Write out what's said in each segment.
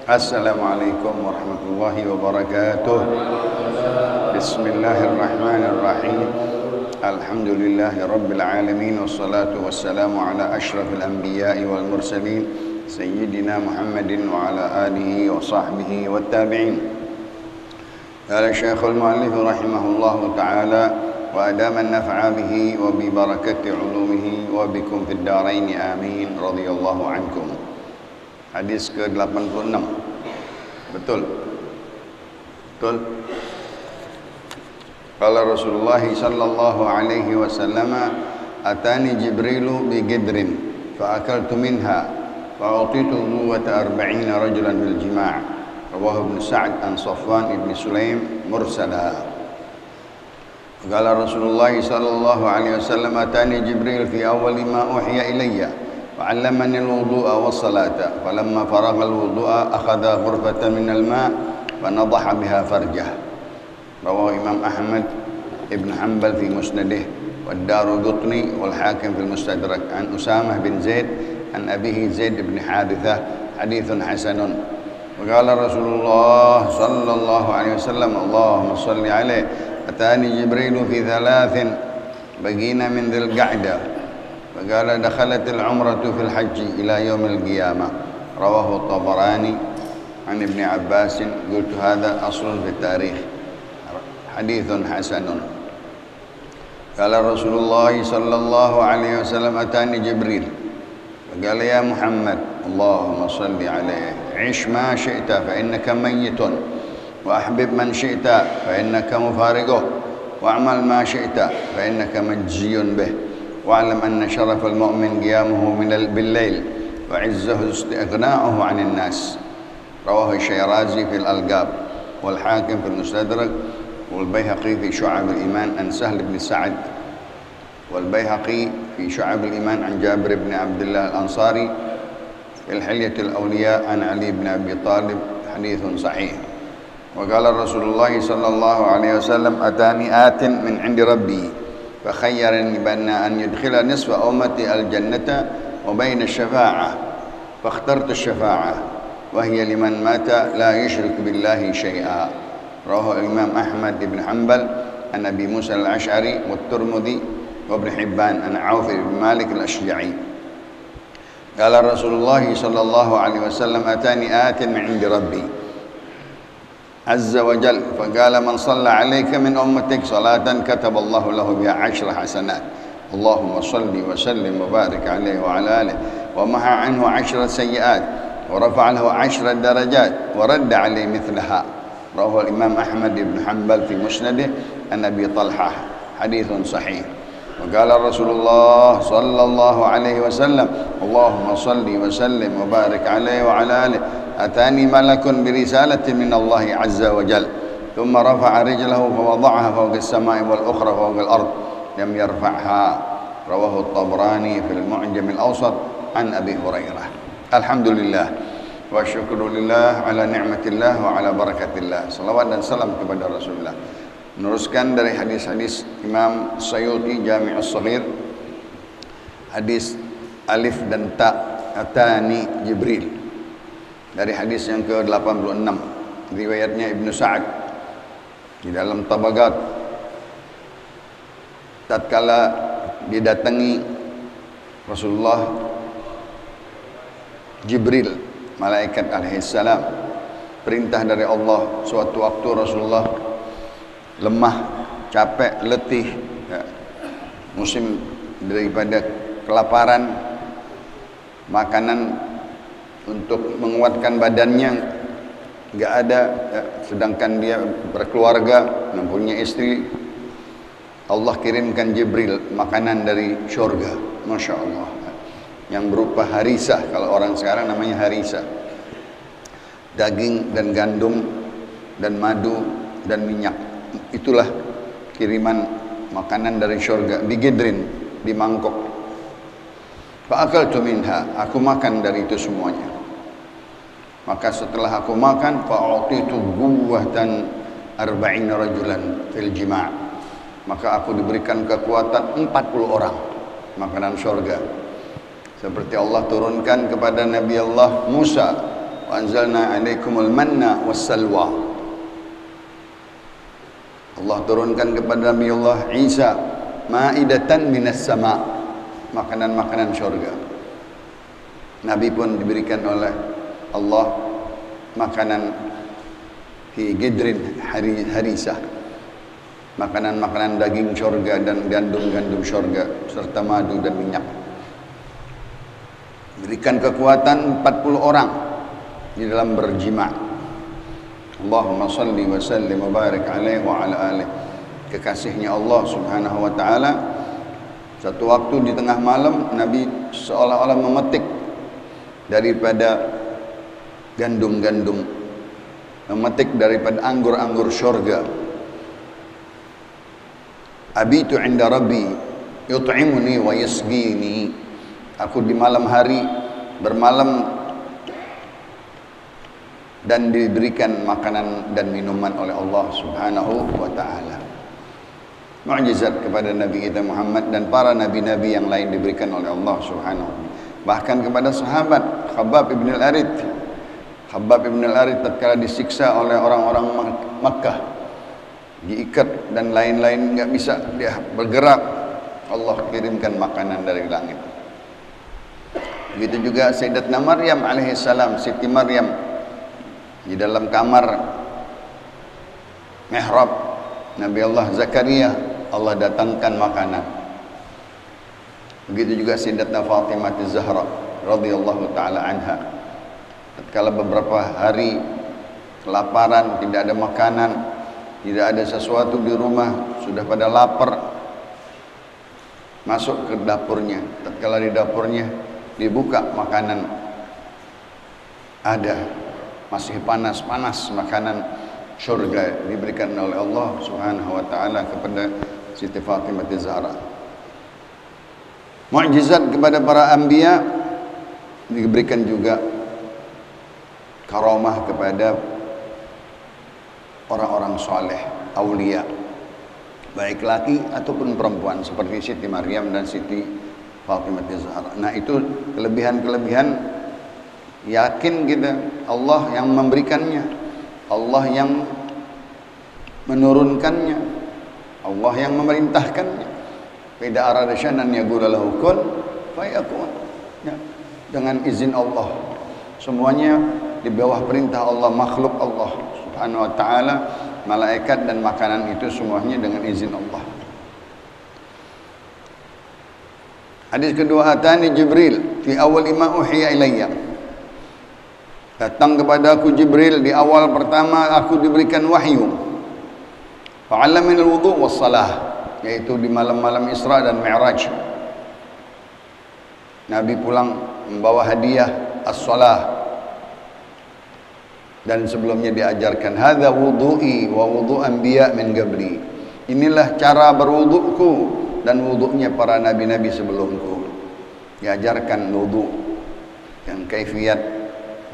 Assalamualaikum warahmatullahi wabarakatuh. Bismillahirrahmanirrahim. Alhamdulillahi rabbil alamin. Wassalatu wassalamu ala ashrafil anbiya'i wal mursalin Sayyidina Muhammadin wa ala alihi wa sahbihi wa tabi'in. Qala Syekhul Mu'allif rahimahullahu ta'ala wa adama an-naf'a bihi wa bi barakati ulumihi wa bikum fid darain amin radhiyallahu ankum. Hadis ke-86. Betul. Qala Rasulullah sallallahu alaihi wasallam atani Jibrilu bi gidrin fa akaltu minha fa utitu quwwata 40 rajulan bil jima' rawahu Ibn Sa'd an Safwan ibn Sulaim mursala. Qala Rasulullah sallallahu alaihi wasallam atani Jibril fi awwal ma uhiya ilayya وعلمني الوضوء والصلاة فلما فرغ الوضوء أخذ غرفة من الماء فنضح بها فرجه رواه إمام أحمد ابن حنبل في مسنده والدارقطني والحاكم في المستدرك عن أسامة بن زيد عن أبيه زيد بن حارثة حديث حسن وقال رسول الله صلى الله عليه وسلم اللهم صل عليه أتاني جبريل في 3 بقينا من ذي القعدة فقال دخلت العمرة في الحج إلى يوم القيامة رواه الطبراني عن ابن عباس قلت هذا أصل في التاريخ حديث حسن. قال رسول الله صلى الله عليه وسلم أتاني جبريل فقال يا محمد اللهم صل عليه عش ما شئت فإنك ميت وأحبب من شئت فإنك مفارقه واعمل ما شئت فإنك مجزي به واعلم أن شرف المؤمن قيامه بالليل وعزه استغناؤه عن الناس رواه الشيرازي في الألقاب والحاكم في المستدرك والبيهقي في شعب الإيمان عن سهل بن سعد والبيهقي في شعب الإيمان عن جابر بن عبد الله الأنصاري في الحلية الأولياء عن علي بن أبي طالب حديث صحيح. وقال رسول الله صلى الله عليه وسلم أتاني آت من عند ربي فخيرني بين أن يدخل نصف أمتي الجنة وبين الشفاعة فاخترت الشفاعة وهي لمن مات لا يشرك بالله شيئا رواه الإمام أحمد بن حنبل عن أبي موسى الأشعري والترمذي وابن حبان عن عوف بن مالك الأشجعي. قال رسول الله صلى الله عليه وسلم أتاني آت من عند ربي عز وجل فقال من صلى عليك من أمتك صلاة كتب الله له بها 10 حسنات اللهم صل وسلم وبارك عليه وعلى آله ومحى عنه 10 سيئات ورفع له 10 درجات ورد عليه مثلها رواه الإمام أحمد بن حنبل في مسنده عن أبي طلحة حديث صحيح. وقال رسول الله صلى الله عليه وسلم اللهم صل وسلم وبارك عليه وعلى آله أتاني ملك برسالة من الله عز وجل ثم رفع رجله فوضعها فوق السماء والأخرى فوق الأرض لم يرفعها رواه الطبراني في المعجم الأوسط عن أبي هريرة. الحمد لله والشكر لله على نعمة الله وعلى بركة الله. Salawat dan salam kepada Rasulullah. meneruskan dari hadis-hadis Imam Suyuti Jami' As-Shaghir, hadis alif dan ta, atani Jibril, dari hadis yang ke-86, riwayatnya Ibnu Sa'ad di dalam Tabaqat. Tatkala didatangi Rasulullah Jibril, malaikat alaihissalam, perintah dari Allah. Suatu waktu Rasulullah lemah, capek, letih, ya, musim daripada kelaparan, makanan untuk menguatkan badannya nggak ada, ya, sedangkan dia berkeluarga, mempunyai istri. Allah kirimkan Jibril makanan dari syurga, Masya Allah, yang berupa harisah. Kalau orang sekarang namanya harisah, daging dan gandum dan madu dan minyak. Itulah kiriman makanan dari syurga, bigidrin, di mangkok. Fa'akaltu minha, aku makan dari itu semuanya. Maka setelah aku makan, fa'utitu guwatan arba'ina rajulan fil jima', maka aku diberikan kekuatan 40 orang, makanan syurga. Seperti Allah turunkan kepada Nabi Allah Musa, wa anzalna alaikumul manna wassalwa. Allah turunkan kepada Nabi Allah Isa ma'idatan minas sama', makanan-makanan syurga. Nabi pun diberikan oleh Allah makanan fi gidrin harisah, makanan-makanan daging syurga dan gandum-gandum syurga serta madu dan minyak. Berikan kekuatan 40 orang di dalam berjima'. Allahumma salli wa sallim wa barik alaihi wa ala alihi. Kekasihnya Allah subhanahu wa ta'ala, satu waktu di tengah malam Nabi seolah-olah memetik daripada gandum-gandum, memetik daripada anggur-anggur syurga. Abitu inda rabbi yut'imuni wa yasqini. Aku di malam hari bermalam dan diberikan makanan dan minuman oleh Allah subhanahu wa ta'ala. Mu'jizat kepada Nabi kita Muhammad dan para nabi-nabi yang lain diberikan oleh Allah subhanahu wa ta'ala. Bahkan kepada sahabat Khabbab ibn al-Arith. Khabbab ibn al-Arith tatkala disiksa oleh orang-orang Makkah, diikat dan lain-lain, nggak bisa dia bergerak, Allah kirimkan makanan dari langit. Begitu juga Sayyidatna Maryam alaihissalam, Siti Maryam, di dalam kamar mihrab Nabi Allah Zakaria, Allah datangkan makanan. Begitu juga Sayyidatna Fatimah Az-Zahra radhiyallahu taala anha, tatkala beberapa hari kelaparan, tidak ada makanan, tidak ada sesuatu di rumah, sudah pada lapar, masuk ke dapurnya. Tatkala di dapurnya dibuka makanan, ada, masih panas-panas makanan syurga diberikan oleh Allah subhanahu wa ta'ala kepada Siti Fatimah Az-Zahra. Mu'jizat kepada para anbiya, diberikan juga karamah kepada orang-orang soleh, aulia, baik laki ataupun perempuan, seperti Siti Maryam dan Siti Fatimah Az-Zahra. Nah, itu kelebihan-kelebihan. Yakin kita Allah yang memberikannya, Allah yang menurunkannya, Allah yang memerintahkannya. Fida arada syai'an yaqulu lahu kun fayakun. Ya, dengan izin Allah. Semuanya di bawah perintah Allah, makhluk Allah subhanahu wa ta'ala, malaikat dan makanan itu semuanya dengan izin Allah. Hadis kedua, atani Jibril fi awal ma uhiya ilayya. Datang kepada aku Jibril di awal pertama aku diberikan wahyu. Fa'allamani al-wudu' was-salah, yaitu di malam-malam Isra dan Mi'raj. Nabi pulang membawa hadiah as-salah, dan sebelumnya diajarkan hadza wudu'i wa wudu' anbiya min qabli. Inilah cara berwudukku dan wuduknya para nabi-nabi sebelumku. Diajarkan wudu yang kaifiyat,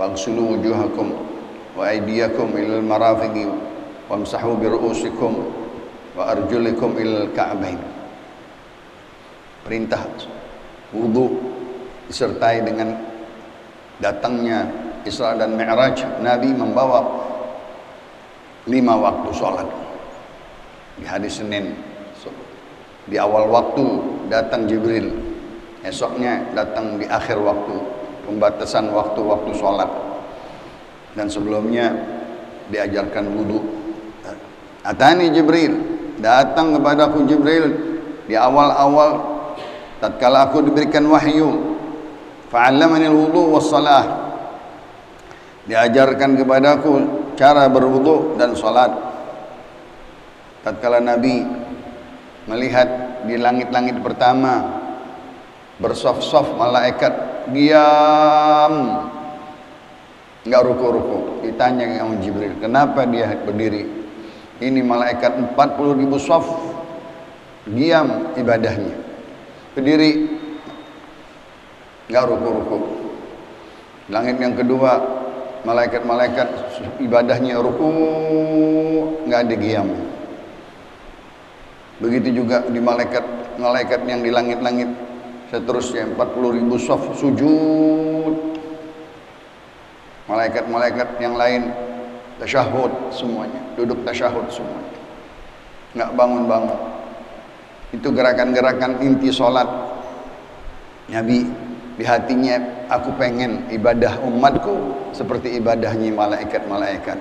faghsulu wujuhakum wa aydiyakum ilal marafiqi wamsahu bi ru'usikum wa arjulikum ilal ka'bain. Perintah wudu disertai dengan datangnya Isra dan Mi'raj. Nabi membawa 5 waktu sholat. Di hari Senin di awal waktu datang Jibril, esoknya datang di akhir waktu, pembatasan waktu-waktu sholat, dan sebelumnya diajarkan wudu. Atani Jibril, datang kepadaku Jibril di awal-awal tatkala aku diberikan wahyu. Fa'allamani al-wudu was-salah, diajarkan kepadaku cara berwudu dan salat. Tatkala Nabi melihat di langit-langit pertama bersaf-saf malaikat diam, enggak ruku-ruku, ditanya sama Jibril, kenapa dia berdiri? Ini malaikat 40.000 saf diam ibadahnya, berdiri enggak ruku-ruku. Langit yang kedua malaikat-malaikat ibadahnya ruku, enggak ada diam. Begitu juga di malaikat yang di langit-langit seterusnya 40.000 saf sujud. Malaikat-malaikat yang lain tasyahud semuanya, duduk tasyahud semuanya, nggak bangun-bangun. Itu gerakan-gerakan inti sholat. Nabi di hatinya, aku pengen ibadah umatku seperti ibadahnya malaikat-malaikat.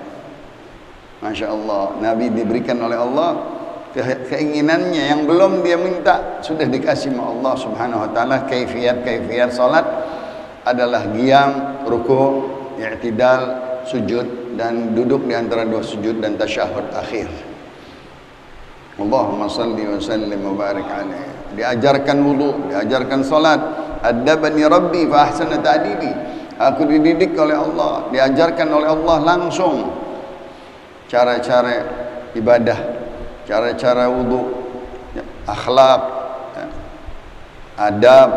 Masya Allah, Nabi diberikan oleh Allah keinginannya yang belum dia minta sudah dikasih oleh Allah Subhanahu wa taala. Kaifiat salat adalah qiyam, ruku', i'tidal, sujud, dan duduk di antara dua sujud dan tasyahud akhir. Allahumma salli wa sallim wa barik alaihi. Diajarkan wudu, diajarkan salat. Adabani Rabbi fa ahsana ta'dibi. Aku dididik oleh Allah, diajarkan oleh Allah langsung cara-cara ibadah, cara-cara wudu, akhlak, adab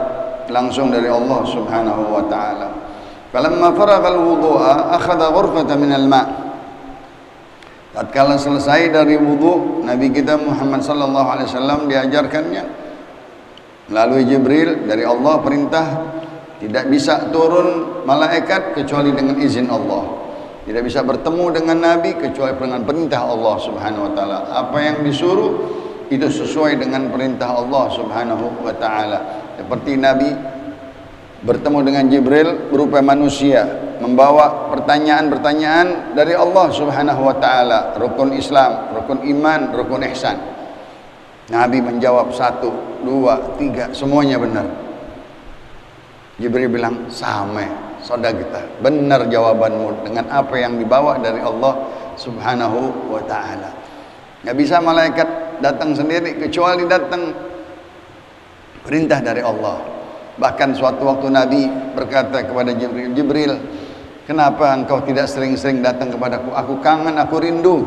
langsung dari Allah Subhanahu wa taala. Falamma faragha al-wudu'a akhadha ghurfatan min al-ma'. Tatkala selesai dari wudu, Nabi kita Muhammad sallallahu alaihi wasallam diajarkannya melalui Jibril dari Allah perintah, tidak bisa turun malaikat kecuali dengan izin Allah. Tidak bisa bertemu dengan Nabi kecuali dengan perintah Allah Subhanahu wa taala. Apa yang disuruh itu sesuai dengan perintah Allah Subhanahu wa taala. Seperti Nabi bertemu dengan Jibril berupa manusia, membawa pertanyaan-pertanyaan dari Allah Subhanahu wa taala, rukun Islam, rukun iman, rukun ihsan. Nabi menjawab 1, 2, 3, semuanya benar. Jibril bilang, sama sadaqta, benar jawabanmu dengan apa yang dibawa dari Allah Subhanahu wa taala. Enggak bisa malaikat datang sendiri kecuali datang perintah dari Allah. Bahkan suatu waktu Nabi berkata kepada Jibril, Jibril, kenapa engkau tidak sering-sering datang kepadaku? Aku kangen, aku rindu.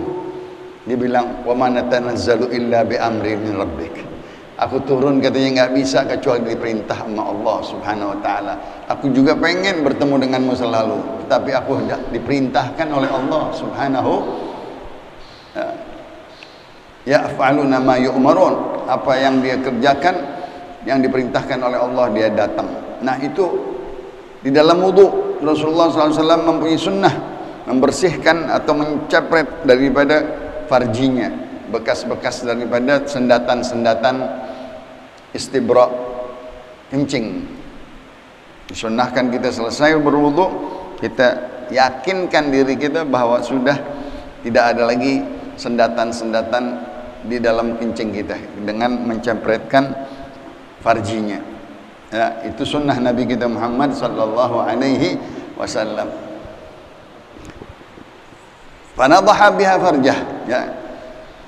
Dia bilang, wa ma natanazzalu illa bi amri min rabbik. Aku turun katanya nggak bisa kecuali diperintah sama Allah Subhanahu wa taala. Aku juga pengen bertemu denganmu selalu, tapi aku diperintahkan oleh Allah Subhanahu ya'faluna ma yu'marun. Apa yang dia kerjakan, yang diperintahkan oleh Allah, dia datang. Nah, itu di dalam wudu Rasulullah SAW mempunyai sunnah membersihkan atau mencepret daripada farjinya, bekas-bekas daripada sendatan-sendatan istibra, kencing. Disunnahkan kita selesai berwudu, kita yakinkan diri kita bahwa sudah tidak ada lagi sendatan-sendatan di dalam kencing kita dengan mencempretkan farjinya. Ya, itu sunnah Nabi kita Muhammad sallallahu alaihi wasallam. Fanadhaha biha farjah, ya.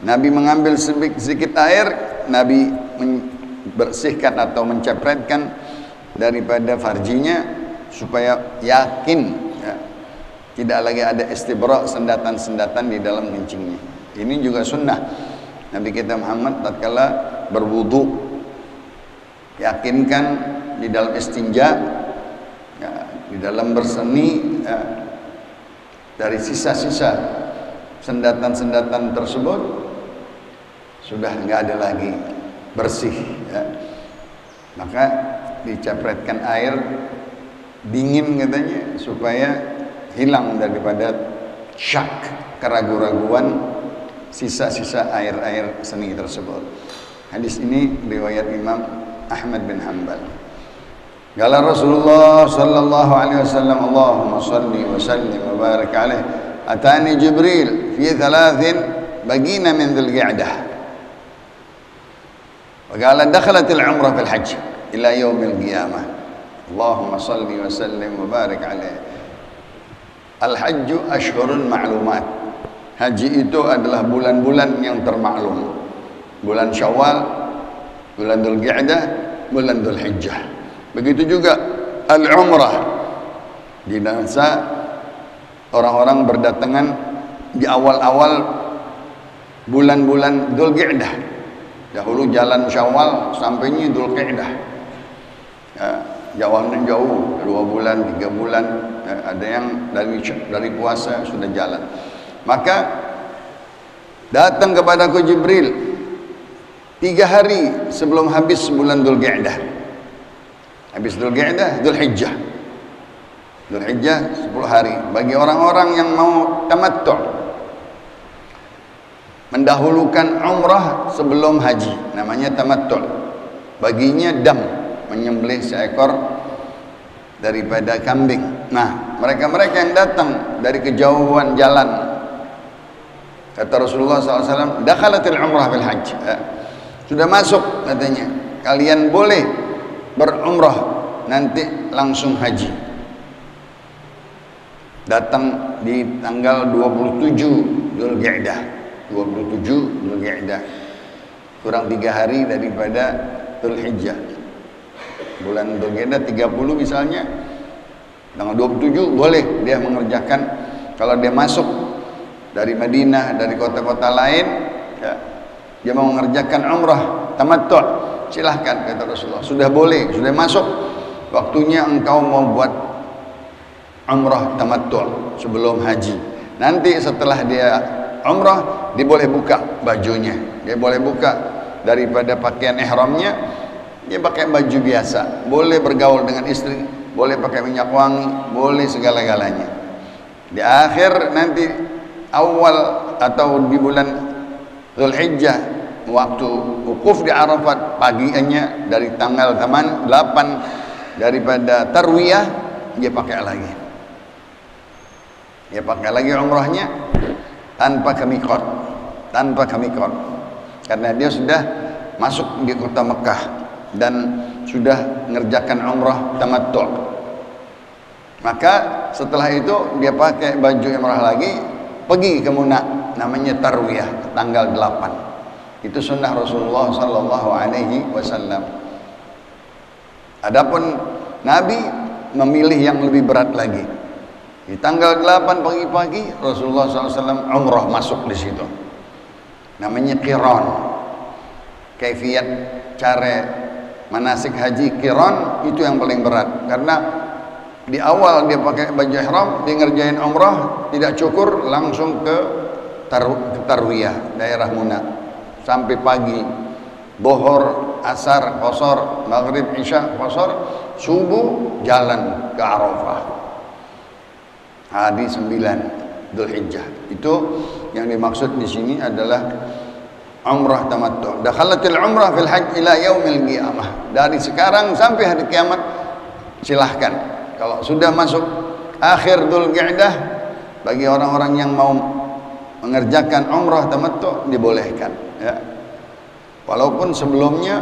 Nabi mengambil sedikit air, Nabi membersihkan atau mencepretkan daripada farjinya supaya yakin, ya, tidak lagi ada istibra, sendatan-sendatan di dalam kencingnya. Ini juga sunnah Nabi kita Muhammad tatkala berwudu, yakinkan di dalam istinja, ya, di dalam berseni, ya, dari sisa-sisa sendatan-sendatan tersebut sudah nggak ada lagi, bersih ya. Maka dicapretkan air dingin katanya supaya hilang daripada syak, keraguan-raguan, sisa-sisa air-air seni tersebut. Hadis ini riwayat Imam Ahmad bin Hanbal. Qala Rasulullah sallallahu alaihi wasallam, Allahumma salli wa sallim wa barik alaihi, atani Jibril fi thalathin bagina min dhul qi'dah. Wa qala dakhalat al-umrah fil hajj ila yaum al-qiyamah. Allahumma salli wa sallim wa barik alaihi. Al-hajj ashhurun ma'lumat. Haji itu adalah bulan-bulan yang termaklum. Bulan Syawal, bulan Dzul Qa'dah, bulan Dzul Hijjah. Begitu juga al-umrah. Di masa orang-orang berdatangan di awal-awal bulan-bulan Dzul Qa'dah. Dahulu jalan Syawal sampainya Dzul Qa'dah. Ya, jauh 2 bulan, 3 bulan, ada yang dari puasa sudah jalan. Maka datang kepadaku Jibril 3 hari sebelum habis bulan Dzul Qa'dah. Habis Dzul Qa'dah, Dzul Hijjah. Dzul Hijjah 10 hari. Bagi orang-orang yang mau tamattu', mendahulukan umrah sebelum haji, namanya tamattu'. Baginya dam, menyembelih seekor daripada kambing. Nah, mereka-mereka yang datang dari kejauhan jalan, kata Rasulullah SAW, dakhalatil umrah bil hajj. Sudah masuk katanya, kalian boleh berumrah nanti langsung haji. Datang di tanggal 27 Dzul Qa'dah, 27 Dzul Qa'dah, kurang 3 hari daripada Dzul Hijjah. Bulan Dzul Qa'dah 30 misalnya, tanggal 27 boleh dia mengerjakan. Kalau dia masuk dari Madinah, dari kota-kota lain ya, dia mau mengerjakan umrah tamattu', silahkan kata Rasulullah, sudah boleh, sudah masuk waktunya engkau mau buat umrah tamattu' sebelum haji. Nanti setelah dia umrah, dia boleh buka bajunya, dia boleh buka daripada pakaian ihramnya, dia pakai baju biasa, boleh bergaul dengan istri, boleh pakai minyak wangi, boleh segala-galanya. Di akhir nanti awal atau di bulan Dzul Hijjah, waktu wukuf di Arafat paginya dari tanggal 8 daripada tarwiyah, dia pakai lagi. Dia pakai lagi umrahnya tanpa ke miqat, karena dia sudah masuk di kota Mekah dan sudah mengerjakan umrah tamattu'. Maka setelah itu dia pakai baju umrah lagi, pergi ke Mina, namanya tarwiyah, tanggal 8. Itu sunnah Rasulullah sallallahu alaihi wasallam. Adapun Nabi memilih yang lebih berat lagi. Di tanggal 8 pagi-pagi Rasulullah SAW umrah masuk di situ. Namanya qiran. Kaifiyat cara manasik haji qiran itu yang paling berat, karena di awal dia pakai baju ihram, dia ngerjain umrah, tidak cukur, langsung ke tarwiyah daerah Mina sampai pagi, bohor, asar, qasar, maghrib, isya, qasar, subuh jalan ke Arafah. Hari 9 Dzul Hijjah. Itu yang dimaksud di sini adalah umrah tamattu'. Dakhalatil umrah fil hajj ila yaumil qiyamah. Dari sekarang sampai hari kiamat silahkan. Kalau sudah masuk akhir Dzul Qa'dah, bagi orang-orang yang mau mengerjakan umrah tamattu' dibolehkan ya. Walaupun sebelumnya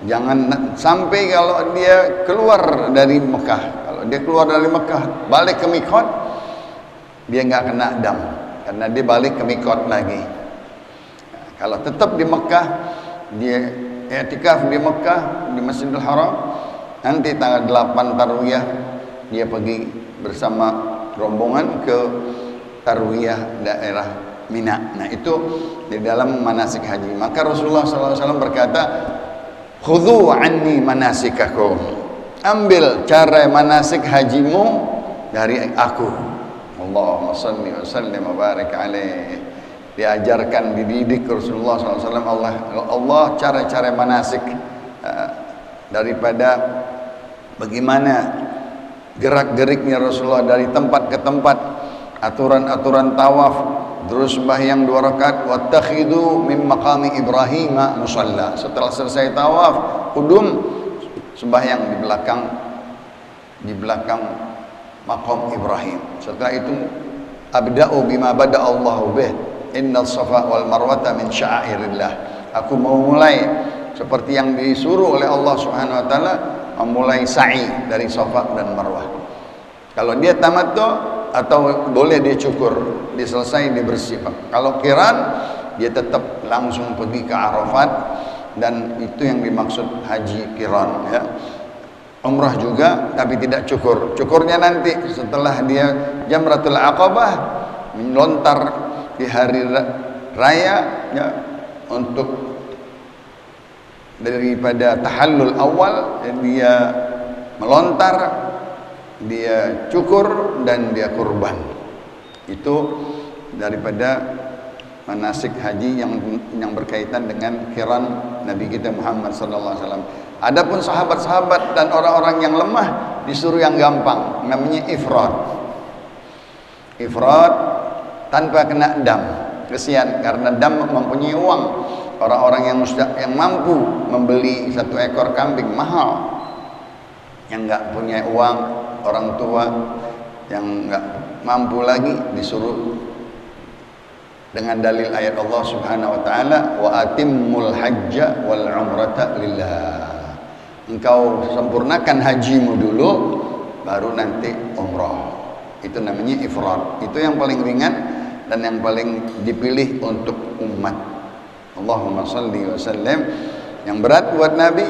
jangan sampai kalau dia keluar dari Mekah. Kalau dia keluar dari Mekah balik ke miqat, dia nggak kena dam karena dia balik ke miqat lagi. Nah, kalau tetap di Mekah, dia i'tikaf di Mekah di Masjidil Haram, nanti tanggal 8 tarwiyah dia pergi bersama rombongan ke tarwiyah daerah Mina. Nah, itu di dalam manasik haji. Maka Rasulullah SAW berkata, khudhu anni manasikakum, ambil cara manasik hajimu dari aku. Allahumma salli wa sallim wa barik alaih. diajarkan, dididik Rasulullah SAW. Allah cara-cara manasik, daripada bagaimana gerak-geriknya Rasulullah dari tempat ke tempat, aturan-aturan tawaf, terus sembahyang 2 rakaat, wattakhidhu min maqami Ibrahim musalla. Setelah selesai tawaf qudum, sembahyang di belakang maqam Ibrahim. Setelah itu abda'u bima bada Allahu bih, innal safa wal marwata min sya'airillah. Aku mau mulai seperti yang disuruh oleh Allah Subhanahu wa taala, memulai sa'i dari Safa dan Marwah. Kalau dia tamattu atau boleh dia cukur, dia selesai dia bersih. Kalau qiran dia tetap langsung pergi ke Arafat, dan itu yang dimaksud haji qiran ya. Umrah juga tapi tidak cukur. Cukurnya nanti setelah dia Jamratul Aqabah, melontar di hari raya ya, untuk daripada tahallul awal, dia melontar, dia cukur, dan dia kurban. Itu daripada manasik haji yang berkaitan dengan qiran Nabi kita Muhammad sallallahu alaihi wasallam. Adapun sahabat-sahabat dan orang-orang yang lemah disuruh yang gampang, namanya ifrad. Ifrad tanpa kena dam. Kesian karena dam mempunyai uang. Orang-orang yang mampu membeli 1 ekor kambing mahal, yang enggak punya uang, orang tua yang enggak mampu lagi, disuruh dengan dalil ayat Allah Subhanahu wa taala, wa atimmul hajja wal umrata lillah. Engkau sempurnakan hajimu dulu, baru nanti umrah. Itu namanya ifrad. Itu yang paling ringan dan yang paling dipilih untuk umat. Allahumma salli wa sallim. Yang berat buat Nabi,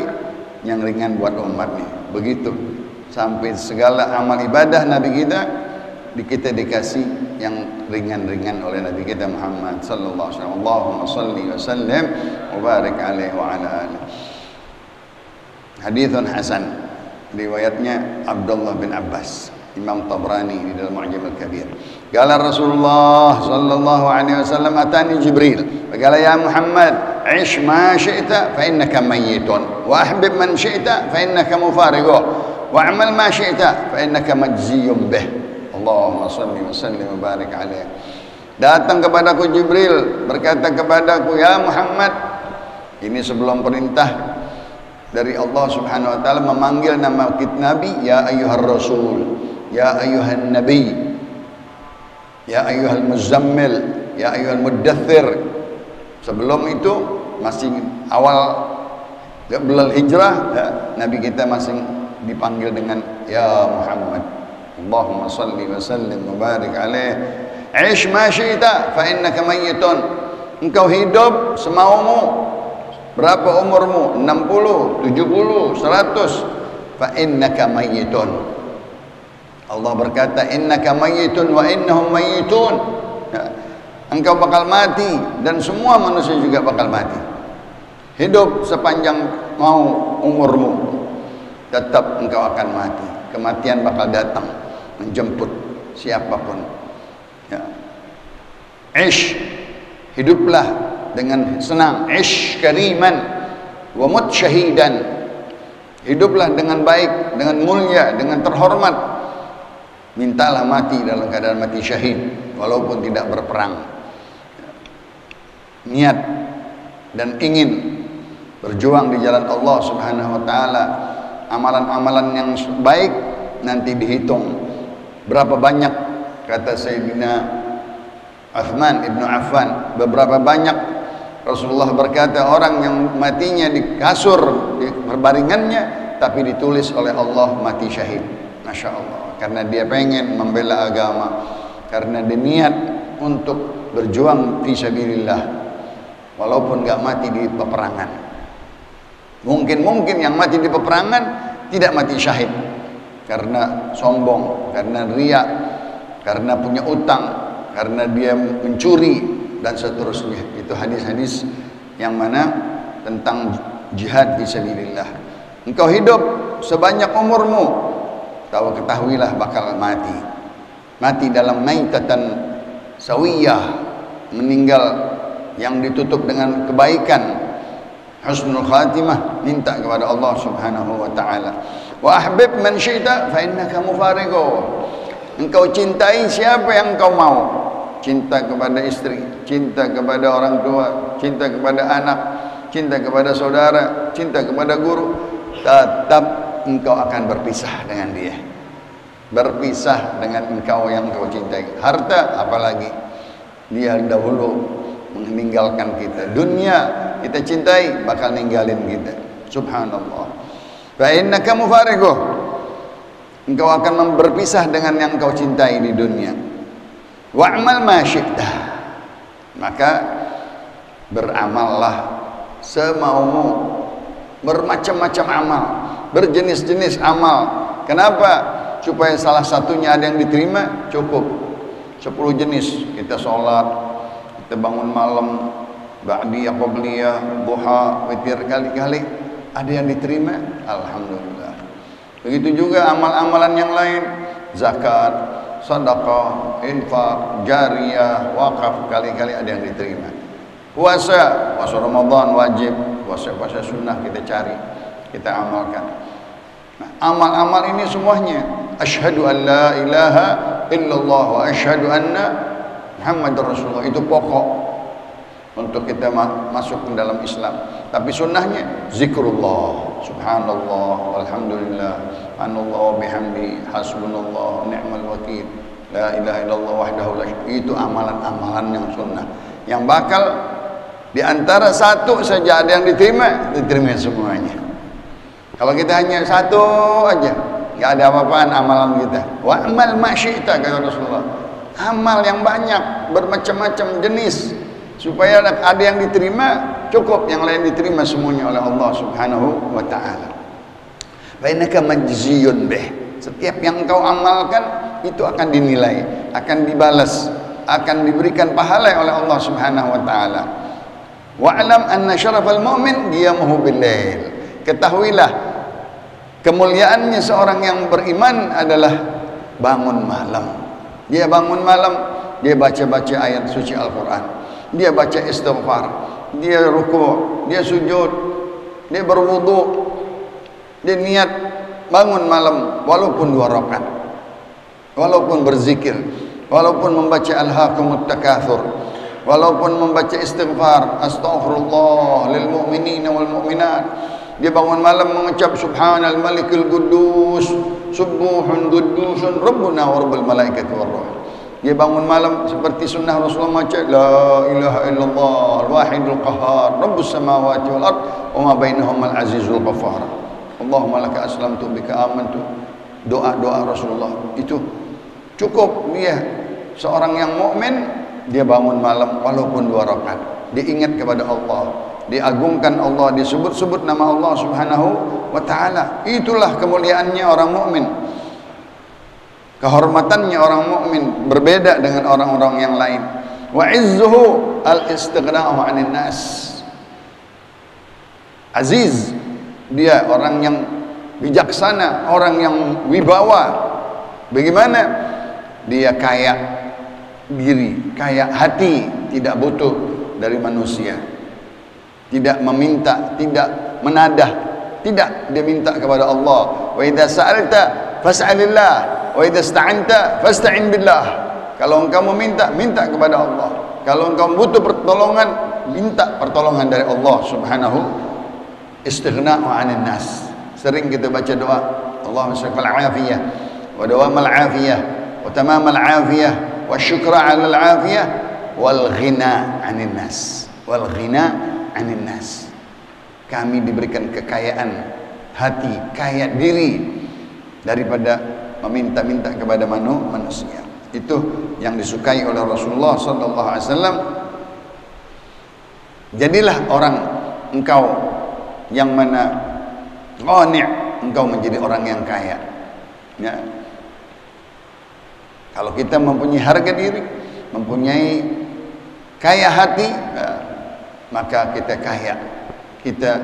yang ringan buat umatnya. Begitu sampai segala amal ibadah Nabi kita dikasih yang ringan-ringan oleh Nabi kita Muhammad sallallahu alaihi wasallam. Allahumma salli wa sallim wa barik alaihi wa ala alihi. Hadithun hasan, riwayatnya Abdullah bin Abbas, Imam Tabrani di dalam Mu'jam al-Kabir. Qala Rasulullah sallallahu alaihi wasallam, atani Jibril qala ya Muhammad, ish ma syi'ta fa innaka mayyitun wa ahbib man syi'ta fa innaka mufariquh wa amal ma syi'ta fa innaka majziyun bih. Allahumma salli wa sallim wa barik alaihi. Datang kepadaku Jibril, berkata kepadaku, ya Muhammad, ini sebelum perintah dari Allah Subhanahu wa taala memanggil nama kita Nabi, ya ayyuhar rasul, ya ayyuhan nabi, ya ayyuhal muzammil, ya ayyuhal muddathir. Sebelum itu masih awal belal hijrah ya, Nabi kita masih dipanggil dengan ya Muhammad. Allahumma salli wa sallim wa barik alaih. Ish ma syi'ta fa innaka mayyitun. Engkau hidup semaumu. Berapa umurmu? 60, 70, 100. Fa innaka mayyitun. Allah berkata, innaka mayyitun wa innahum mayyitun. Ya. Engkau bakal mati dan semua manusia juga bakal mati. Hidup sepanjang mau umurmu, tetap engkau akan mati. Kematian bakal datang menjemput siapapun. Ya. Ish, hiduplah dengan senang, ish kariman wa mut syahidan. Hiduplah dengan baik, dengan mulia, dengan terhormat. Mintalah mati dalam keadaan mati syahid walaupun tidak berperang. Niat dan ingin berjuang di jalan Allah Subhanahu wa taala, amalan-amalan yang baik nanti dihitung berapa banyak, kata Sayyidina Uthman ibn Affan, beberapa banyak. Rasulullah berkata, orang yang matinya di kasur, di perbaringannya, tapi ditulis oleh Allah mati syahid. Masya Allah, karena dia pengen membela agama, karena dia niat untuk berjuang fi sabilillah, walaupun gak mati di peperangan. Mungkin yang mati di peperangan tidak mati syahid, karena sombong, karena riya, karena punya utang, karena dia mencuri, dan seterusnya. Itu hadis-hadis yang mana tentang jihad fisabilillah. Engkau hidup sebanyak umurmu, ketahuilah bakal mati. Mati dalam maitatan sawiyah, meninggal yang ditutup dengan kebaikan, husnul khatimah, minta kepada Allah Subhanahu wa taala. Wa ahbib man syi'ta fa innaka mufariqu. Engkau cintai siapa yang engkau mau. Cinta kepada istri, cinta kepada orang tua, cinta kepada anak, cinta kepada saudara, cinta kepada guru, tetap engkau akan berpisah dengan dia. Berpisah dengan engkau yang engkau cintai. Harta apalagi, dia dahulu meninggalkan kita. Dunia kita cintai bakal ninggalin kita. Subhanallah. Fa innaka mufariqu. Engkau akan berpisah dengan yang engkau cintai di dunia. Wa'mal ma syi'ta. Maka beramallah semaumu, bermacam-macam amal, berjenis-jenis amal. Kenapa? Supaya salah satunya ada yang diterima, cukup 10 jenis. Kita sholat, kita bangun malam, ba'diyah, qabliyah, duha, witir, kali-kali ada yang diterima, alhamdulillah. Begitu juga amal-amalan yang lain, zakat, sedekah, infak, jariyah, wakaf, kali-kali ada yang diterima. Puasa Ramadan wajib, puasa sunnah kita cari, kita amalkan. Nah, amal-amal ini semuanya asyhadu an la ilaha illallah wa asyhadu anna Muhammadar Rasulullah, itu pokok untuk kita masuk ke dalam Islam. Tapi sunnahnya zikrullah, subhanallah, walhamdulillah, anallah bihamdi, hasbunallah, ni'mal wakil, la ilaha illallah wahdahu la syarika. Itu amalan-amalan yang sunnah, yang bakal di antara satu saja ada yang diterima semuanya. Kalau kita hanya satu aja, nggak ada apa-apaan amalan kita. Wa amal ma syi'ta, kata Rasulullah. Amal yang banyak, bermacam-macam jenis, supaya ada yang diterima, cukup, yang lain diterima semuanya oleh Allah Subhanahu wa taala. Fa innaka majziyun bih. Setiap yang engkau amalkan itu akan dinilai, akan dibalas, akan diberikan pahala oleh Allah Subhanahu wa taala. Wa'lam anna syarafal mu'min qiyamuhu bil-lail. Ketahuilah kemuliaannya seorang yang beriman adalah bangun malam. Dia bangun malam, dia baca-baca ayat suci Al-Quran, dia baca istighfar, dia ruku', dia sujud, dia berwudu, dia niat bangun malam walaupun 2 rakaat, walaupun berzikir, walaupun membaca alhaakumut takatsur, walaupun membaca istighfar, astaghfirullah lil mu'minina wal mu'minat. Dia bangun malam mengucap subhanal malikul quddus subuhun quddusun rabbuna wa rabbul malaikati war ruh. Dia bangun malam seperti sunnah Rasulullah baca la ilaha illallah al-wahidul qahhar rabbus samawati wal ard wa ma bainahuma al-azizul ghaffar. Allahumma laka aslamtu bika amantu. Doa-doa Rasulullah itu cukup. Dia seorang yang mukmin, dia bangun malam walaupun 2 rakaat, dia ingat kepada Allah, diagungkan Allah, disebut-sebut nama Allah Subhanahu wa taala. Itulah kemuliaannya orang mukmin. Kehormatannya orang mukmin berbeda dengan orang-orang yang lain. Wa izzuhu al-istighna'u 'anil nas. Aziz, dia orang yang bijaksana, orang yang wibawa. Bagaimana? Dia kaya diri, kaya hati, tidak butuh dari manusia, tidak meminta, tidak menadah, tidak, dia minta kepada Allah. Wa idza sa'alta fas'alillah wa idza ista'anta fasta'in billah. Kalau engkau meminta, minta kepada Allah. Kalau engkau butuh pertolongan, minta pertolongan dari Allah Subhanahu. Istighna'u 'anil nas. Sering kita baca doa, Allahumma shalli 'alal 'afiyah wa dawamal 'afiyah wa tamamal 'afiyah wa syukra 'alal 'afiyah wal ghina 'anil nas. Wal ghina 'anil nas. Kami diberikan kekayaan hati, kaya diri, daripada meminta-minta kepada manusia. Itu yang disukai oleh Rasulullah sallallahu alaihi wasallam. Jadilah orang engkau yang mana qani', engkau menjadi orang yang kaya. Ya. Kalau kita mempunyai harga diri, mempunyai kaya hati, ya, maka kita kaya, kita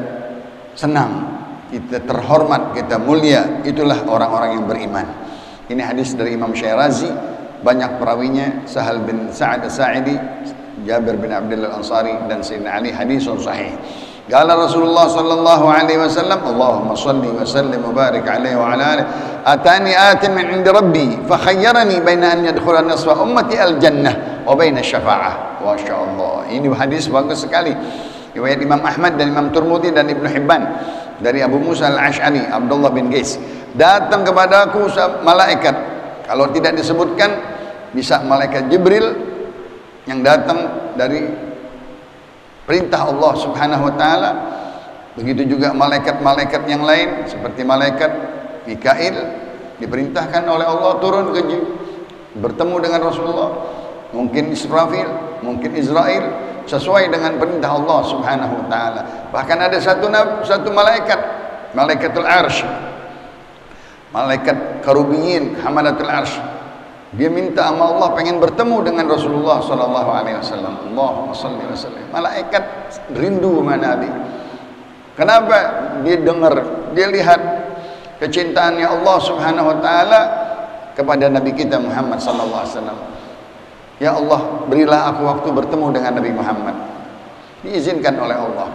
senang, kita terhormat, kita mulia. Itulah orang-orang yang beriman. Ini hadis dari Imam Syirazi, banyak perawinya, Sahal bin Sa'ad As-Sa'idi, Jabir bin Abdullah Al-Ansari dan Sayyidina Ali, hadisun sahih. Qala Rasulullah sallallahu alaihi wasallam, Allahumma salli wa sallim wa barik alaihi wa ala alihi, atani atin min 'indi rabbi fa khayyarani baina an yadkhula nisfa ummati al-jannah wa baina syafa'ah. Masyaallah. Ini hadis bagus sekali. Riwayat Imam Ahmad dan Imam Tirmidzi dan Ibnu Hibban dari Abu Musa Al-Asy'ari, Abdullah bin Qais. Datang kepadaku malaikat. Kalau tidak disebutkan bisa malaikat Jibril yang datang dari perintah Allah Subhanahu wa taala. Begitu juga malaikat-malaikat yang lain seperti malaikat Mikail diperintahkan oleh Allah turun ke bertemu dengan Rasulullah. Mungkin Israfil, mungkin Israel, sesuai dengan perintah Allah Subhanahu wa taala. Bahkan ada satu malaikat, Malaikatul Arsy, malaikat karubiyin, hamalatul arsy. Dia minta sama Allah pengen bertemu dengan Rasulullah sallallahu alaihi wasallam. Allahumma shalli wa sallim. Malaikat rindu sama Nabi. Kenapa? Dia dengar, dia lihat kecintaannya Allah Subhanahu wa taala kepada Nabi kita Muhammad sallallahu alaihi wasallam. Ya Allah, berilah aku waktu bertemu dengan Nabi Muhammad. Diizinkan oleh Allah.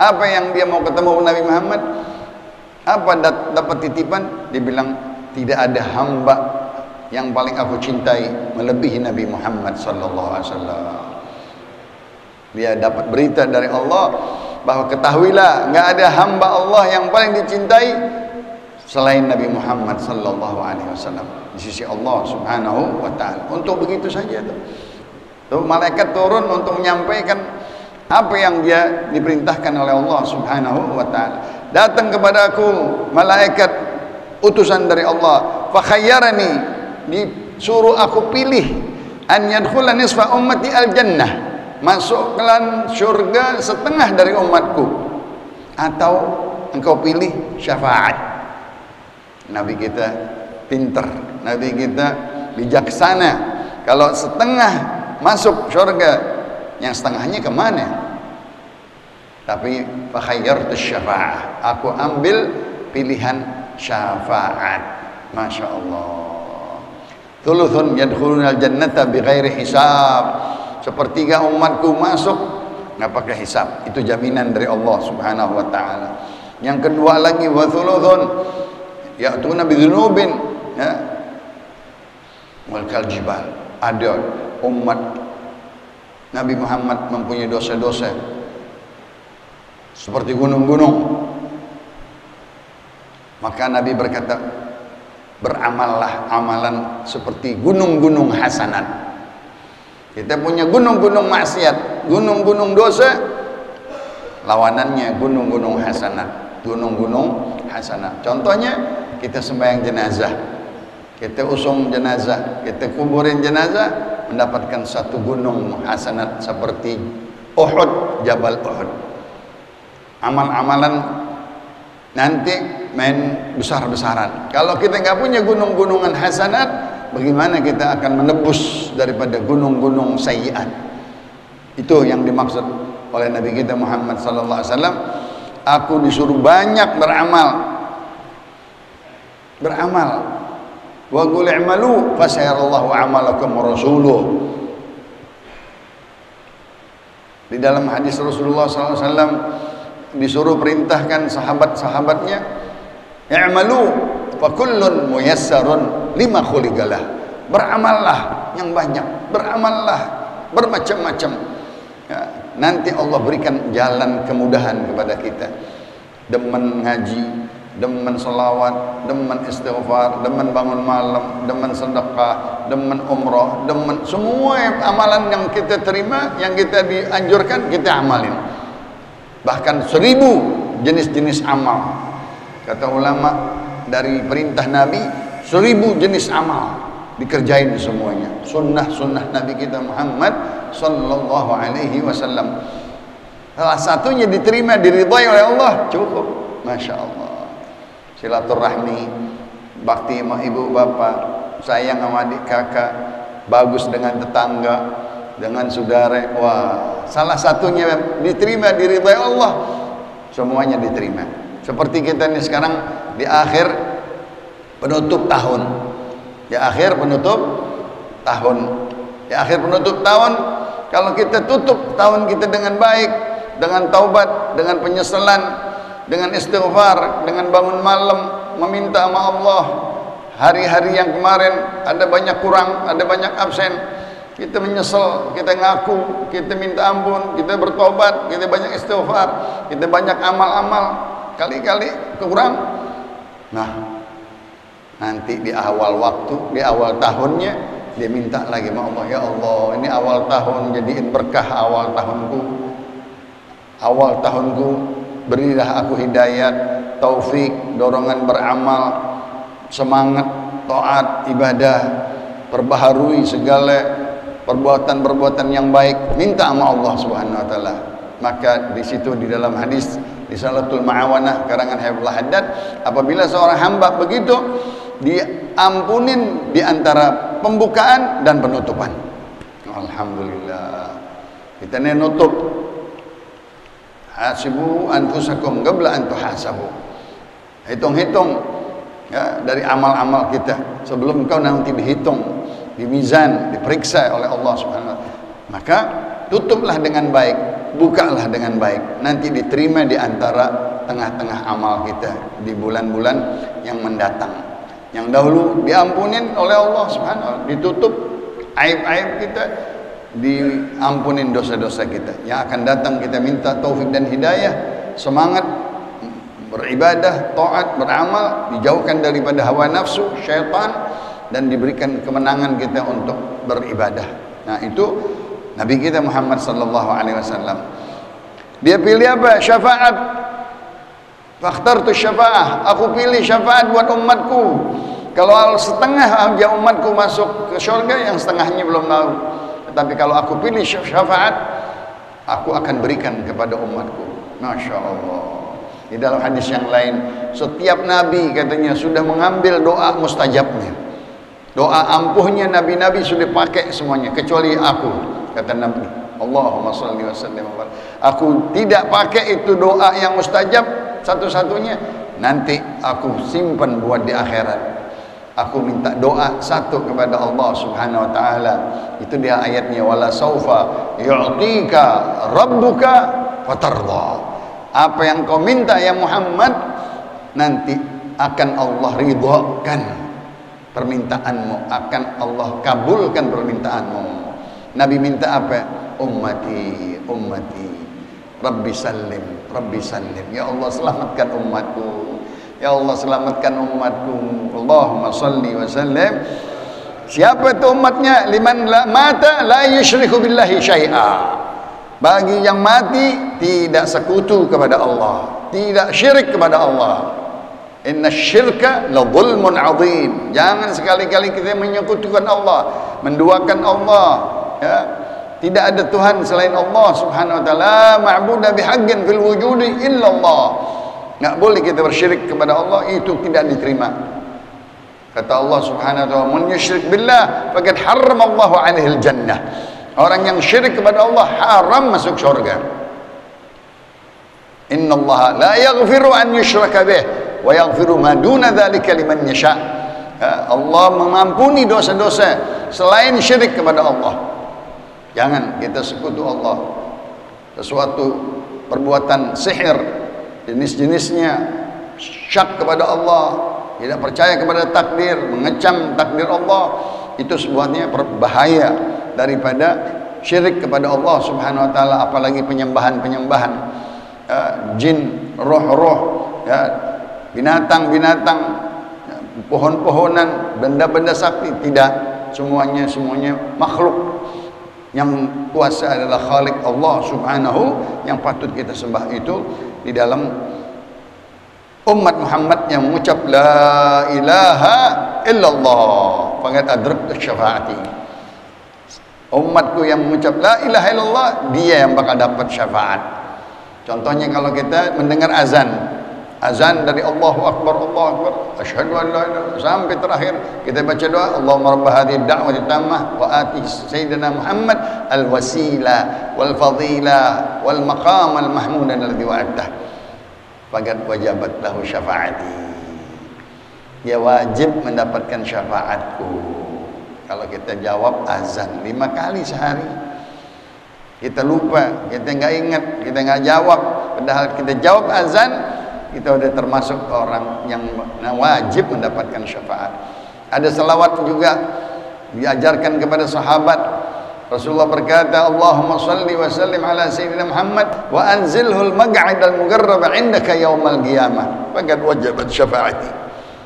Apa yang dia mau ketemu Nabi Muhammad? Apa dapat titipan? Dia bilang, tidak ada hamba yang paling aku cintai melebihi Nabi Muhammad sallallahu alaihi wasallam. Dia dapat berita dari Allah bahwa ketahuilah enggak ada hamba Allah yang paling dicintai selain Nabi Muhammad sallallahu alaihi wasallam di sisi Allah Subhanahu wa taala. Untuk begitu saja tuh malaikat turun untuk menyampaikan apa yang dia diperintahkan oleh Allah Subhanahu wa taala. Datang kepadaku malaikat utusan dari Allah, fa khayyarani, disuruh aku pilih, an yadkhula nisfa ummati al-jannah, masukkan surga setengah dari umatku, atau engkau pilih syafaat. Nabi kita pinter, Nabi kita bijaksana. Kalau setengah masuk surga, yang setengahnya kemana? Tapi fakhayyartus syafa'ah, aku ambil pilihan syafaat. Masya Allah. Thuluthun yadkhulunal jannata bighairi hisab, sepertiga umatku masuk nggak pakai hisab. Itu jaminan dari Allah Subhanahu wa taala. Yang kedua lagi, wa thuluthun ya'tuna bidzunubin, ya, wal kaljibal. Ada umat Nabi Muhammad mempunyai dosa-dosa seperti gunung-gunung. Maka Nabi berkata, beramallah amalan seperti gunung-gunung hasanat. Kita punya gunung-gunung maksiat, gunung-gunung dosa, lawanannya gunung-gunung hasanat, gunung-gunung hasanat. Contohnya kita sembahyang jenazah, kita usung jenazah, kita kuburin jenazah, mendapatkan satu gunung hasanat seperti Uhud, Jabal Uhud. Amal-amalan nanti main besar-besaran. Kalau kita nggak punya gunung-gunungan hasanat, bagaimana kita akan menebus daripada gunung-gunung sayyiat? Itu yang dimaksud oleh Nabi kita Muhammad sallallahu alaihi wasallam. Aku disuruh banyak beramal. Beramal. Wa qul i'malu fasayarallahu amalakum wa rasuluh. Di dalam hadis Rasulullah sallallahu alaihi wasallam disuruh perintahkan sahabat-sahabatnya, i'malu fa kullun muyassarun lima khuliqalah. Beramallah yang banyak, beramallah bermacam-macam, ya, nanti Allah berikan jalan kemudahan kepada kita. Demen ngaji, demen selawat, demen istighfar, demen bangun malam, demen sedekah, demen umrah, demen semua amalan yang kita terima, yang kita dianjurkan, kita amalin. Bahkan 1000 jenis-jenis amal. Kata ulama, dari perintah Nabi 1000 jenis amal dikerjain semuanya. Sunnah-sunnah Nabi kita Muhammad sallallahu alaihi wasallam. Salah satunya diterima, diridhai oleh Allah, cukup. Masya Allah. Silaturahmi, bakti sama ibu bapak, sayang sama adik kakak, bagus dengan tetangga, dengan saudara. Wah, salah satunya diterima, diridhai Allah, semuanya diterima. Seperti kita ini sekarang di akhir penutup tahun, di akhir penutup tahun, di akhir penutup tahun Kalau kita tutup tahun kita dengan baik, dengan taubat, dengan penyesalan, dengan istighfar, dengan bangun malam meminta sama Allah, hari-hari yang kemarin ada banyak kurang, ada banyak absen, kita menyesal, kita ngaku, kita minta ampun, kita bertobat, kita banyak istighfar, kita banyak amal-amal, kali-kali kurang. Nah, nanti di awal waktu, di awal tahunnya dia minta lagi sama Allah, ya Allah, ini awal tahun, jadiin berkah awal tahunku, berilah aku hidayat, taufik, dorongan beramal, semangat, taat, ibadah, perbaharui segala perbuatan-perbuatan yang baik, minta sama Allah Subhanahu wa taala. Maka di situ di dalam hadis Risalatul Ma'awanah karangan Haifz Haddad, apabila seorang hamba begitu diampunin di antara pembukaan dan penutupan. Alhamdulillah. Kita ini nutup. Hasibu anfusakum qabla an tuhasabu. Hitung-hitung ya dari amal-amal kita sebelum kau nanti dihitung, di mizan, diperiksa oleh Allah Subhanahu wa taala. Maka tutuplah dengan baik, bukalah dengan baik. Nanti diterima di antara tengah-tengah amal kita di bulan-bulan yang mendatang. Yang dahulu diampunin oleh Allah Subhanahu wa taala, ditutup aib-aib kita, diampunin dosa-dosa kita. Yang akan datang kita minta taufik dan hidayah, semangat beribadah, taat, beramal, dijauhkan daripada hawa nafsu, syaitan, dan diberikan kemenangan kita untuk beribadah. Nah, itu Nabi kita Muhammad sallallahu alaihi wasallam. Dia pilih apa? Syafaat. Fakhtartu syafa'ah. Aku pilih syafaat buat umatku. Kalau setengah aja umatku masuk ke surga, yang setengahnya belum tahu. Tetapi kalau aku pilih syafaat, aku akan berikan kepada umatku. Masya Allah. Di dalam hadis yang lain, setiap nabi katanya sudah mengambil doa mustajabnya. Doa ampuhnya nabi-nabi sudah pakai semuanya, kecuali aku, kata Nabi. Allahumma salli wa sallim. Aku tidak pakai itu doa yang mustajab satu-satunya. Nanti aku simpan buat di akhirat. Aku minta doa satu kepada Allah Subhanahu wa taala. Itu dia ayatnya, wala saufa yu'tika rabbuka fatarda. Apa yang kau minta ya Muhammad, nanti akan Allah ridhakan permintaanmu, akan Allah kabulkan permintaanmu. Nabi minta apa? Ummati, ummati, Rabbi sallim, Rabbi sallim. Ya Allah selamatkan umatku, ya Allah selamatkan umatku. Allahumma salli wa sallim. Siapa itu umatnya? Liman mata la yusyriku billahi syai'a. Bagi yang mati tidak sekutu kepada Allah, tidak syirik kepada Allah. Inna syirka la zulmun azim. Jangan sekali-kali kita menyekutukan Allah, menduakan Allah, ya. Tidak ada Tuhan selain Allah Subhanahu wa taala, ma'budu bihaqqin fil wujudi illa Allah. Enggak boleh kita bersyirik kepada Allah, itu tidak diterima. Kata Allah Subhanahu wa taala, "Man yusyrik billah faqad harrama Allahu 'alaihi al-jannah." Orang yang syirik kepada Allah haram masuk surga. Inna Allah la yaghfiru an yushraka bih wa yaghfiru ma duna dzalika liman yasha. Allah mengampuni dosa-dosa selain syirik kepada Allah. Jangan kita sekutu Allah. Sesuatu perbuatan sihir, jenis-jenisnya, syak kepada Allah, tidak percaya kepada takdir, mengecam takdir Allah, itu sebuahnya berbahaya daripada syirik kepada Allah Subhanahu wa taala. Apalagi penyembahan-penyembahan jin, roh-roh, ya, binatang-binatang, pohon-pohonan, benda-benda sakti, tidak. Semuanya makhluk. Yang kuasa adalah Khalik Allah Subhanahu, yang patut kita sembah. Itu di dalam umat Muhammad yang mengucap la ilaha illallah faqad adraktu syafaati. Umatku yang mengucap la ilaha illallah, dia yang bakal dapat syafaat. Contohnya kalau kita mendengar azan dari Allahu Akbar, Allahu Akbar, asyhadu an la ilaha, sampai terakhir kita baca doa, Allahumma rabb hadhihi ad-da'wati tammah wa ati sayyidina Muhammad al-wasila wal fadila wal maqam al mahmud alladhi wa'adtah faqad wajabat lahu syafaati. Dia wajib mendapatkan syafaatku. Kalau kita jawab azan 5 kali sehari, Kita lupa, kita nggak ingat, kita nggak jawab. Padahal kita jawab azan, kita udah termasuk orang yang wajib mendapatkan syafaat. Ada salawat juga diajarkan kepada sahabat. Rasulullah berkata, Allahumma salli wa sallim ala Sayyidina Muhammad wa anzilhul mag'id al-mugarrab indaka yawmal qiyamah faqad wajabat syafaati.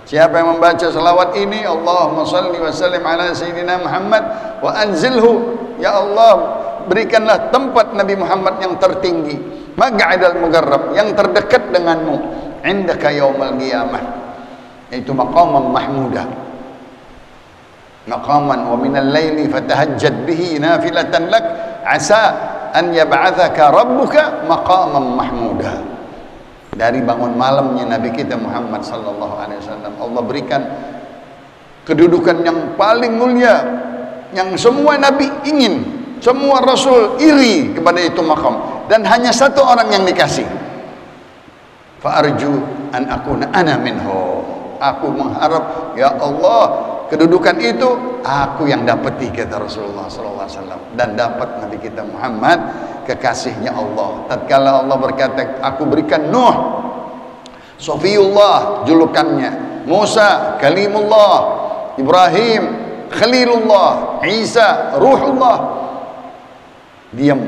Siapa yang membaca salawat ini, Allahumma salli wa sallim ala Sayyidina Muhammad wa anzilhu, ya Allah berikanlah tempat Nabi Muhammad yang tertinggi, mag'id al-mugarrab, yang terdekat denganmu, indaka yawmal qiyamah, yaitu maqaman mahmudah. Maqaman wa minal laili fatahajjad bihi nafilatan lak asa an yab'atsaka rabbuka maqaman mahmuda. Dari bangun malamnya Nabi kita Muhammad sallallahu alaihi wasallam, Allah berikan kedudukan yang paling mulia, yang semua nabi ingin, semua rasul iri kepada itu maqam, dan hanya satu orang yang dikasih. Fa arju an akuna ana minhu. Aku mengharap, ya Allah, kedudukan itu aku yang dapati, kata Rasulullah SAW. Dan dapat Nabi kita Muhammad, kekasihnya Allah. Tatkala Allah berkata, aku berikan Nuh, Sofiyullah julukannya, Musa Kalimullah, Ibrahim Khalilullah, Isa Ruhullah. Diam,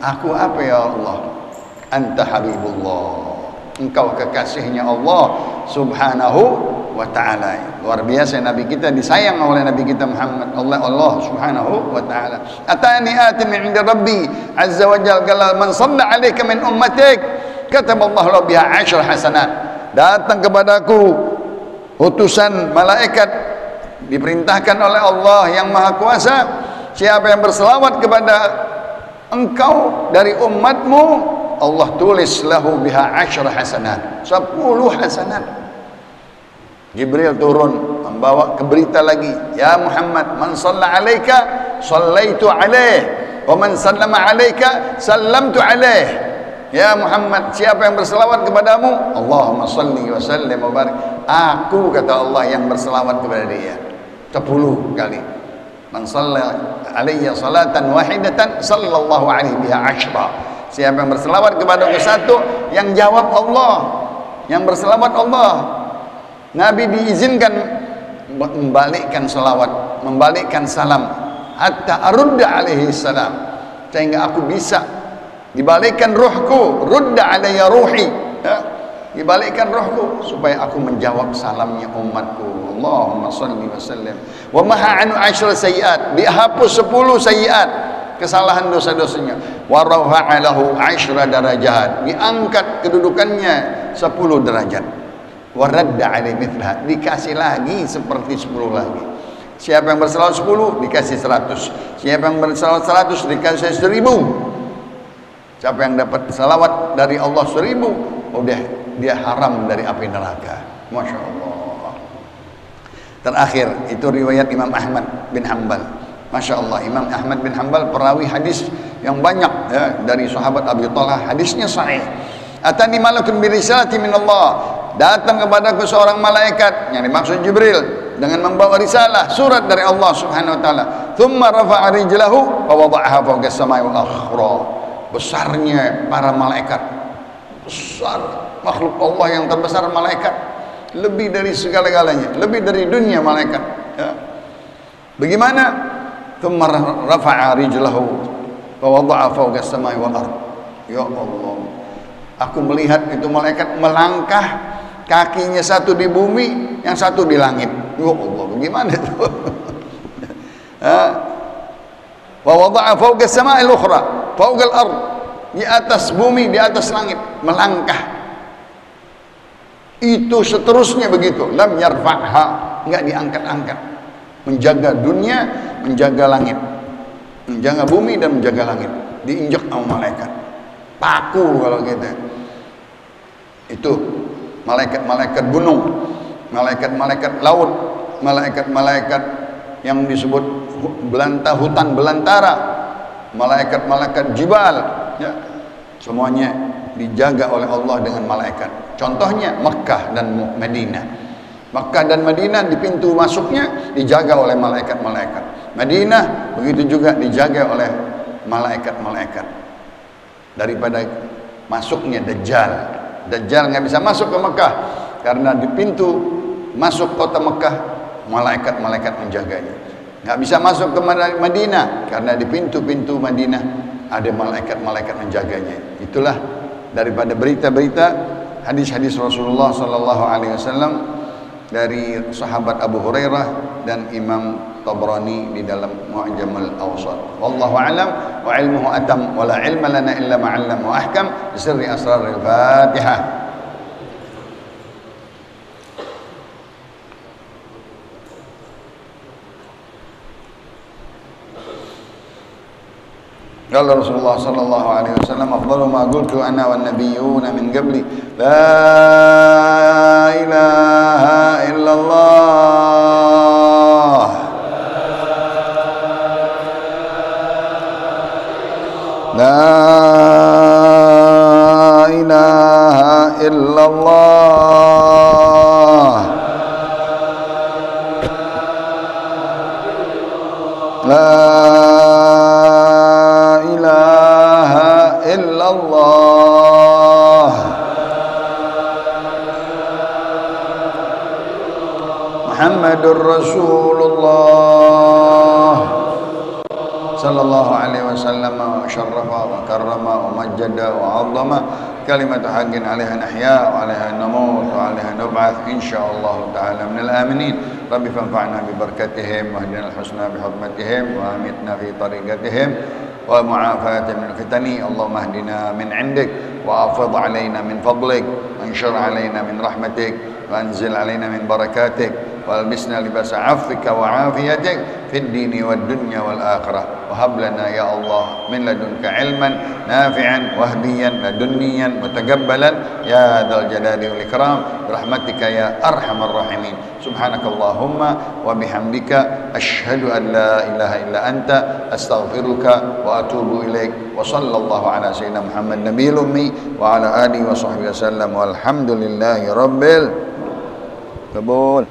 aku apa ya Allah? Anta Habibullah, engkau kekasihnya Allah subhanahu wa ta'ala. Luar biasa Nabi kita disayang oleh Nabi kita Muhammad, oleh Allah subhanahu wa ta'ala. Atani atin min inda rabbi azza wa jalla qala man shalla alayka min ummatik kataballahu lahu biha 10 hasanat. Datang kepadaku utusan malaikat diperintahkan oleh Allah yang maha kuasa, siapa yang berselawat kepada engkau dari umatmu, Allah tulis lahu biha 10 hasanat, 10 hasanat. Jibril turun membawa keberita lagi, ya Muhammad, man shalla alaika shallaitu alaih wa man sallama alaika sallamtu alaih. Ya Muhammad, siapa yang berselawat kepadamu, Allahumma salli wa sallim wa barik, aku, kata Allah, yang berselawat kepada dia 10 kali. Man shalla alayya salatan wahidatan sallallahu alaihi biha 10. Siapa yang berselawat kepadaku satu, yang jawab Allah, yang berselawat Allah. Nabi diizinkan membalikkan salawat, membalikkan salam, hatta arudda alaihi salam, sehingga aku bisa dibalikkan ruhku, rudda alayya ruhi, ya, dibalikkan ruhku supaya aku menjawab salamnya umatku. Allahumma salli wa sallim wa maha anu 10 sayiat, dihapus 10 sayiat, kesalahan dosa-dosanya. Wa rafa'a lahu 10 darajat, diangkat kedudukannya 10 derajat. Wa radda alaihi mithlah, dikasih lagi seperti 10 lagi. Siapa yang berselawat 10 dikasih 100, siapa yang berselawat 100 dikasih 1000. Siapa yang dapat salawat dari Allah 1000, udah dia haram dari api neraka. Masya Allah. Terakhir itu riwayat Imam Ahmad bin Hanbal. Masya Allah, Imam Ahmad bin Hanbal perawi hadis yang banyak, ya, dari sahabat Abi Talha, hadisnya sahih. Atani malakun birisalati min Allah, datang kepadaku seorang malaikat, yang dimaksud Jibril, dengan membawa risalah, surat dari Allah subhanahu wa ta'ala. Thumma rafa'a rijlahu wa wada'aha fawqa as-samai wal akhra. Besarnya para malaikat, besar makhluk Allah yang terbesar malaikat, lebih dari segala-galanya, lebih dari dunia malaikat, ya. Bagaimana? Thumma rafa'a rijlahu wa wada'a fawqa as-samai wal akhra. Ya Allah, aku melihat itu malaikat melangkah, kakinya satu di bumi, yang satu di langit. Ya Allah, bagaimana itu? Wa wada'a fawqa as-samai al-ukhra, fawqa al-ard, di atas bumi, di atas langit, melangkah. Itu seterusnya begitu, lam yarfa'ha, enggak diangkat-angkat. Menjaga dunia, menjaga langit, menjaga bumi dan menjaga langit, diinjak sama malaikat. Paku kalau gitu. Itu malaikat-malaikat gunung, malaikat-malaikat laut, malaikat-malaikat yang disebut hutan belantara, malaikat-malaikat jibal, ya, semuanya dijaga oleh Allah dengan malaikat. Contohnya Makkah dan Madinah. Makkah dan Madinah di pintu masuknya dijaga oleh malaikat-malaikat. Madinah begitu juga dijaga oleh malaikat-malaikat daripada masuknya Dajjal. Dajjal nggak bisa masuk ke Mekah karena di pintu masuk kota Mekah malaikat-malaikat menjaganya. Nggak bisa masuk ke Madinah karena di pintu-pintu Madinah ada malaikat-malaikat menjaganya. Itulah daripada berita-berita hadis-hadis Rasulullah sallallahu alaihi wasallam dari sahabat Abu Hurairah dan Imam Tabrani di dalam Mu'jamul Awsat. Wallahu a'lam wa ilmuhu atam wa la ilma lana illa ma 'allama wa ahkam bi sirri asraril Fatihah. قال رسول الله صلى الله عليه وسلم أفضل ما قلت أنا والنبيون من قبلي لا إله إلا الله لا إله إلا الله لا Allah Muhammadur Rasulullah sallallahu alaihi wasallam wa syarrafa wa karrama wa majjada wa 'azzama kalimatu haqqin 'alaiha nahya wa 'alaiha namut wa 'alaiha nub'ath insyaallah ta'ala minal aminin. Rabbi fanfa'na bi barakatihim wa hdina al-husna bi hurmatihim wa amitna fi tariqatihim wa mu'afati min fitani. Allahumma hdina min 'indik wa afid 'alaina min fadlik wa anshur 'alaina min rahmatik wa anzil 'alaina min barakatik wa albisna libasa 'afwika wa 'afiyatik fid dini wad dunya wal akhirah wa hab lana ya Allah min ladunka 'ilman nafi'an wahdiyan ladunniyan mutaqabbalan ya dzal jalali wal ikram birahmatika ya arhamar rahimin. Subhanakallahumma wa bihamdika asyhadu an la ilaha illa anta astaghfiruka wa atubu ilaik. Wa sallallahu ala sayyidina Muhammad nabiyil ummi wa ala alihi wa sahbihi wasallam walhamdulillahi rabbil kabul.